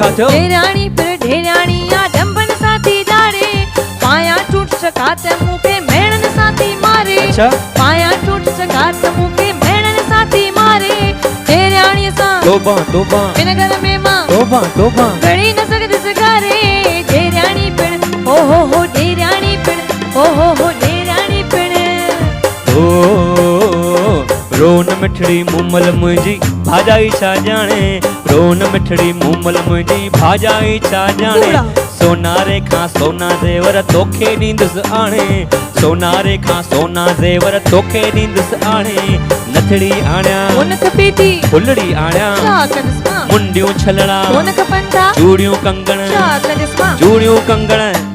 छा थियो ढेराणी पर ढेराणी आ डंबन साथी डारे पाया टूट सकात मुके मेणन साथी मारे अच्छा पाया टूट सकात मुके मेणन साथी मारे ढेराणी सा तोबा तोबा इन घर में मां तोबा तोबा गणी न सकद सगारे ढेराणी पिण हो ढेराणी पिण हो ढेराणी पिण ओ रोन मिठड़ी मुमल मुंहिंजी भाजाई छा जाने रोन मिठड़ी मुमल मुंहिंजी भाजाई छा जाने सोनारे खां सोना ज़ेवर तोखे ॾींदुसि आणे सोनारे खां सोना ज़ेवर तोखे ॾींदुसि आणे नथड़ी आण्या उन खपे थी फुलड़ी आण्या छा कदस मां मुंडियूं छलड़ा उन खपंदा चूड़ियूं कंगण छा कदस मां चूड़ियूं कंगण